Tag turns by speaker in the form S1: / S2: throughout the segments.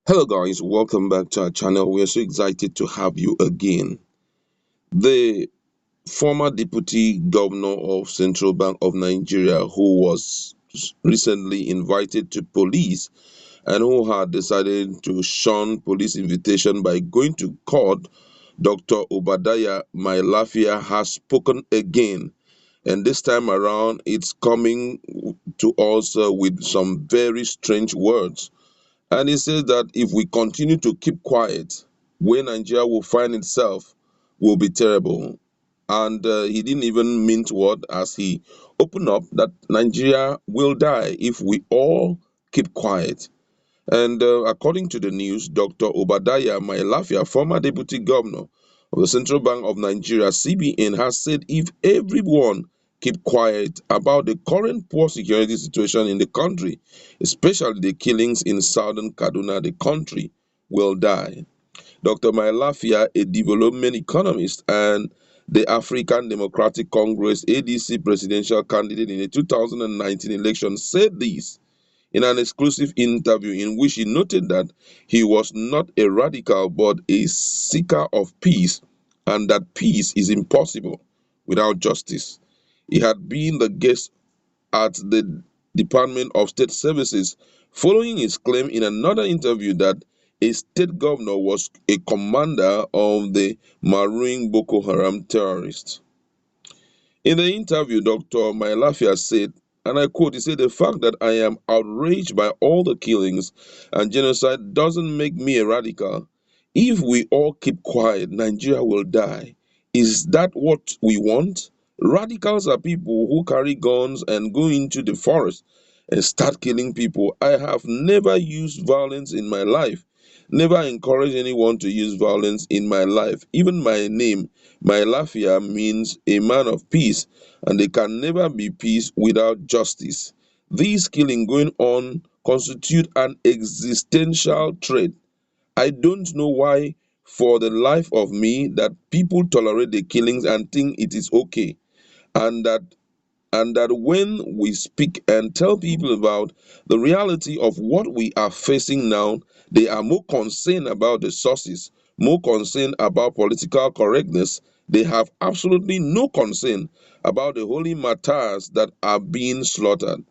S1: Hello guys, welcome back to our channel. We are so excited to have you again. The former deputy governor of Central Bank of Nigeria, who was recently invited to police and who had decided to shun police invitation by going to court, Dr. Obadiah Mailafia has spoken again. And this time around, it's coming to us with some very strange words. And he says that if we continue to keep quiet, where Nigeria will find itself will be terrible. And he didn't even mean word as he opened up that Nigeria will die if we all keep quiet. And according to the news, Dr. Obadiah Mailafia, former deputy governor of the Central Bank of Nigeria, CBN, has said if everyone keep quiet about the current poor security situation in the country, especially the killings in southern Kaduna, the country will die. Dr. Mailafia, a development economist and the African Democratic Congress ADC presidential candidate in the 2019 election, said this in an exclusive interview in which he noted that he was not a radical but a seeker of peace and that peace is impossible without justice. He had been the guest at the Department of State Services following his claim in another interview that a state governor was a commander of the Maroon Boko Haram terrorists. In the interview, Dr. Mailafia said, and I quote, he said, the fact that I am outraged by all the killings and genocide doesn't make me a radical. If we all keep quiet, Nigeria will die. Is that what we want? Radicals are people who carry guns and go into the forest and start killing people. I have never used violence in my life, never encouraged anyone to use violence in my life. Even my name, Mailafia, means a man of peace, and there can never be peace without justice. These killings going on constitute an existential threat. I don't know why, for the life of me, that people tolerate the killings and think it is okay, and that when we speak and tell people about the reality of what we are facing now, they are more concerned about the sources, more concerned about political correctness. They have absolutely no concern about the holy martyrs that are being slaughtered.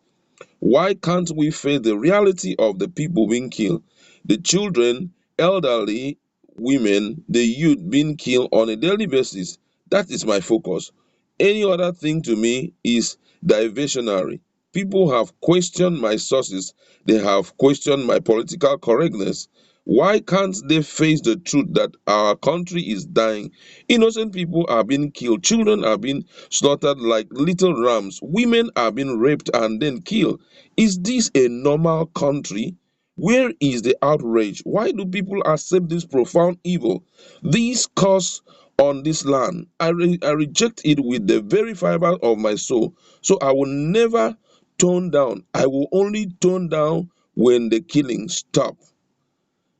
S1: Why can't we face the reality of the people being killed? The children, elderly, women, the youth being killed on a daily basis. That is my focus. Any other thing to me is diversionary. People have questioned my sources, they have questioned my political correctness. Why can't they face the truth that our country is dying? Innocent people are being killed, children are being slaughtered like little rams, women are being raped and then killed. Is this a normal country? Where is the outrage? Why do people accept this profound evil? This curse on this land, I reject it with the very fiber of my soul. So I will never tone down. I will only tone down when the killing stop.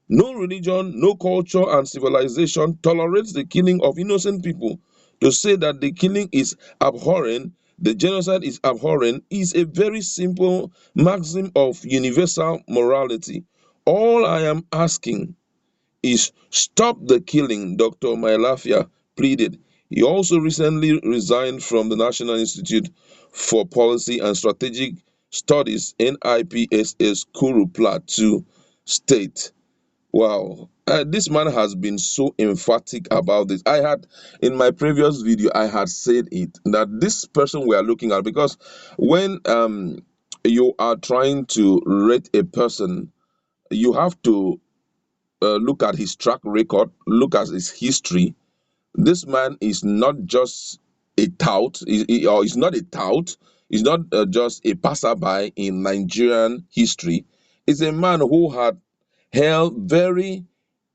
S1: No religion, no culture, and civilization tolerates the killing of innocent people. To say that the killing is abhorrent, the genocide is abhorrent, is a very simple maxim of universal morality. All I am asking is stop the killing, Dr. Mailafia pleaded. He also recently resigned from the National Institute for Policy and Strategic Studies, NIPSS, Kuru Plateau State. Wow, this man has been so emphatic about this. I had, in my previous video, I had said it that this person we are looking at, because when you are trying to rate a person, you have to look at his track record, look at his history. This man is not just a tout, or he's not a tout, he's not just a passerby in Nigerian history. He's a man who had held very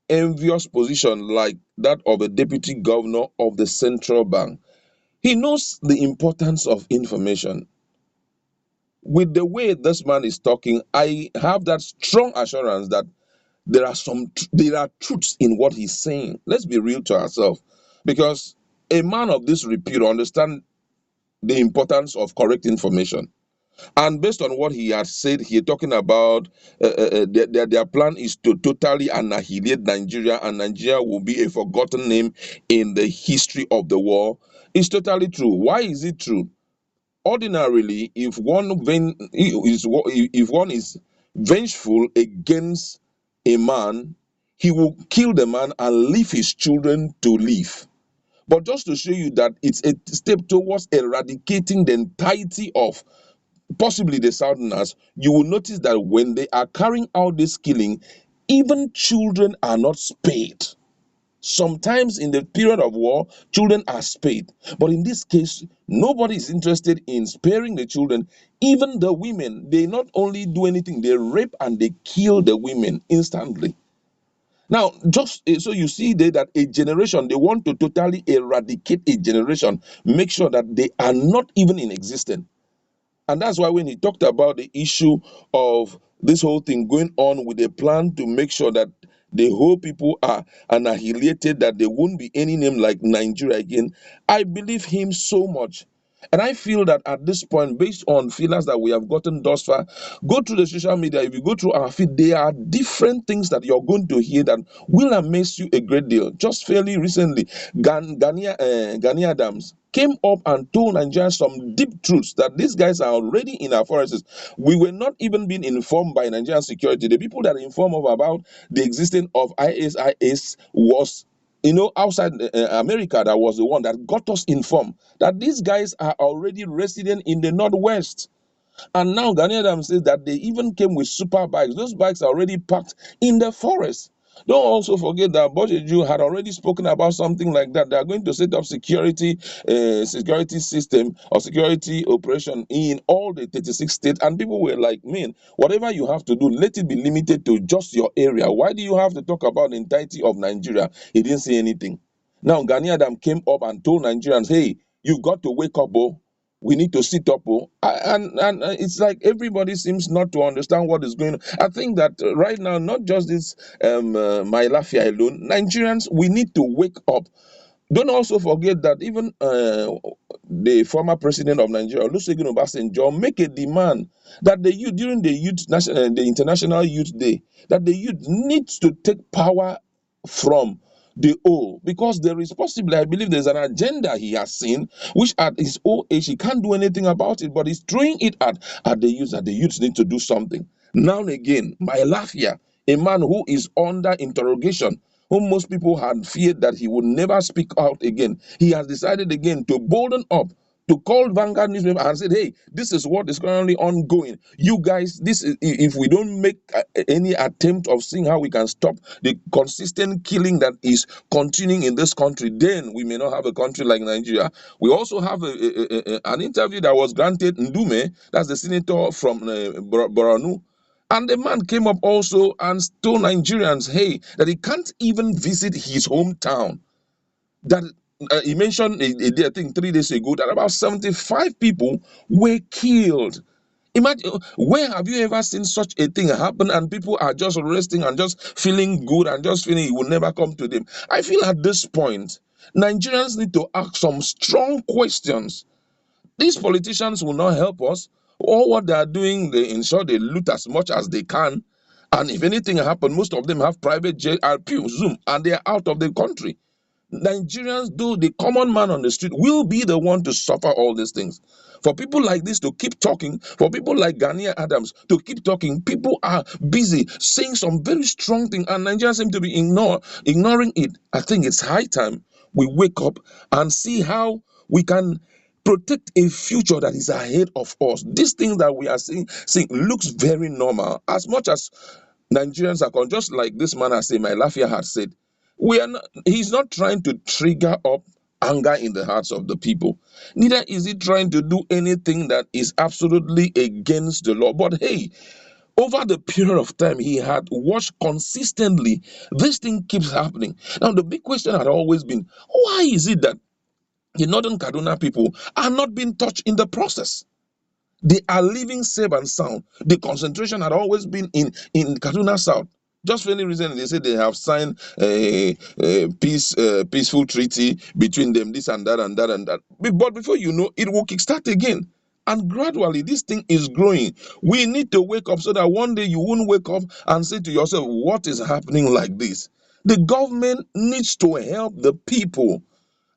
S1: envious position like that of a deputy governor of the central bank. He knows the importance of information. With the way this man is talking, I have that strong assurance that there are truths in what he's saying. Let's be real to ourselves, because a man of this repute understand the importance of correct information. And based on what he had said, he talking about their plan is to totally annihilate Nigeria, and Nigeria will be a forgotten name in the history of the world. It's totally true. Why is it true? Ordinarily, if one is vengeful against a man, he will kill the man and leave his children to live. But just to show you that it's a step towards eradicating the entirety of possibly the Southerners, you will notice that when they are carrying out this killing, even children are not spared. Sometimes in the period of war, children are spared. But in this case, nobody is interested in sparing the children. Even the women, they not only do anything, they rape and they kill the women instantly. Now, just so you see there that a generation, they want to totally eradicate a generation, make sure that they are not even in existence. And that's why when he talked about the issue of this whole thing going on with a plan to make sure that the whole people are annihilated, that there won't be any name like Nigeria again, I believe him so much. And I feel that at this point, based on feelers that we have gotten thus far, go through the social media. If you go through our feed, there are different things that you're going to hear that will amaze you a great deal. Just fairly recently, Gani Adams came up and told Nigerians some deep truths that these guys are already in our forests. We were not even being informed by Nigerian security. The people that informed us about the existence of ISIS was, outside America. That was the one that got us informed that these guys are already resident in the Northwest. And now Ghanaian Adams says that they even came with super bikes. Those bikes are already parked in the forest. Don't also forget that Bojeju had already spoken about something like that. They are going to set up security system or security operation in all the 36 states. And people were like, man, whatever you have to do, let it be limited to just your area. Why do you have to talk about the entirety of Nigeria? He didn't say anything. Now Gani Adam came up and told Nigerians, hey, you've got to wake up, oh. We need to sit up, oh. And it's like everybody seems not to understand what is going on. I think that right now, not just this Mailafia alone, Nigerians, we need to wake up. Don't also forget that even the former president of Nigeria, Olusegun Obasanjo, make a demand that the youth, during the International Youth Day, that the youth needs to take power from the old, because there is possibly, I believe there's an agenda he has seen, which at his old age he can't do anything about it, but he's throwing it at the youth, that the youths need to do something. Now and again, Mailafia, a man who is under interrogation, whom most people had feared that he would never speak out again, he has decided again to bolden up, to call Vanguard newspaper and said, hey, this is what is currently ongoing. You guys, this is, if we don't make any attempt of seeing how we can stop the consistent killing that is continuing in this country, then we may not have a country like Nigeria. We also have an interview that was granted Ndume, that's the senator from Borno. And the man came up also and told Nigerians, hey, that he can't even visit his hometown. That he mentioned a day, I think 3 days ago, that about 75 people were killed. Imagine, where have you ever seen such a thing happen and people are just resting and just feeling good and just feeling it will never come to them? I feel at this point, Nigerians need to ask some strong questions. These politicians will not help us. All what they are doing, they ensure they loot as much as they can. And if anything happens, most of them have private jet, Zoom, and they are out of the country. Nigerians, though the common man on the street, will be the one to suffer all these things. For people like this to keep talking, for people like Ghanaian Adams to keep talking, people are busy saying some very strong thing, and Nigerians seem to be ignoring it. I think it's high time we wake up and see how we can protect a future that is ahead of us. These things that we are seeing looks very normal. As much as Nigerians are just like this man has said, my Lafia had said, we are not, he's not trying to trigger up anger in the hearts of the people. Neither is he trying to do anything that is absolutely against the law. But hey, over the period of time he had watched consistently, this thing keeps happening. Now, the big question had always been, why is it that the northern Kaduna people are not being touched in the process? They are living safe and sound. The concentration had always been in Kaduna South. Just for any reason, they say they have signed a peaceful treaty between them, this and that and that and that. But before you know, it will kickstart again. And gradually, this thing is growing. We need to wake up so that one day you won't wake up and say to yourself, what is happening like this? The government needs to help the people.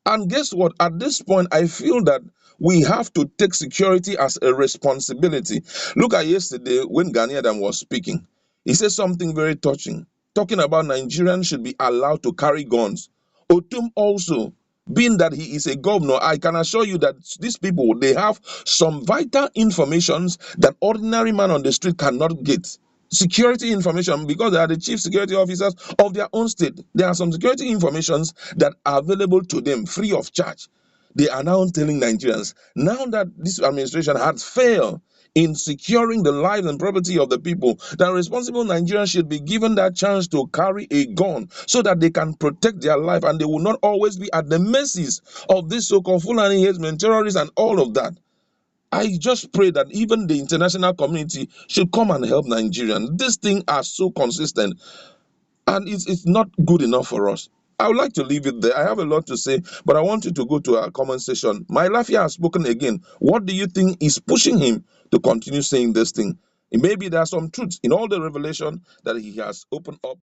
S1: And guess what? At this point, I feel that we have to take security as a responsibility. Look at yesterday when Gani Adam was speaking. He said something very touching, talking about Nigerians should be allowed to carry guns. Otum also, being that he is a governor, I can assure you that these people, they have some vital informations that ordinary man on the street cannot get. Security information, because they are the chief security officers of their own state. There are some security informations that are available to them free of charge. They are now telling Nigerians, now that this administration had failed in securing the lives and property of the people, that responsible Nigerians should be given that chance to carry a gun so that they can protect their life and they will not always be at the mercies of this so-called Fulani headsmen, terrorists, and all of that. I just pray that even the international community should come and help Nigerians. These things are so consistent and it's not good enough for us. I would like to leave it there. I have a lot to say, but I want you to go to our comment section. Mailafia has spoken again. What do you think is pushing him to continue saying this thing? Maybe there are some truths in all the revelation that he has opened up.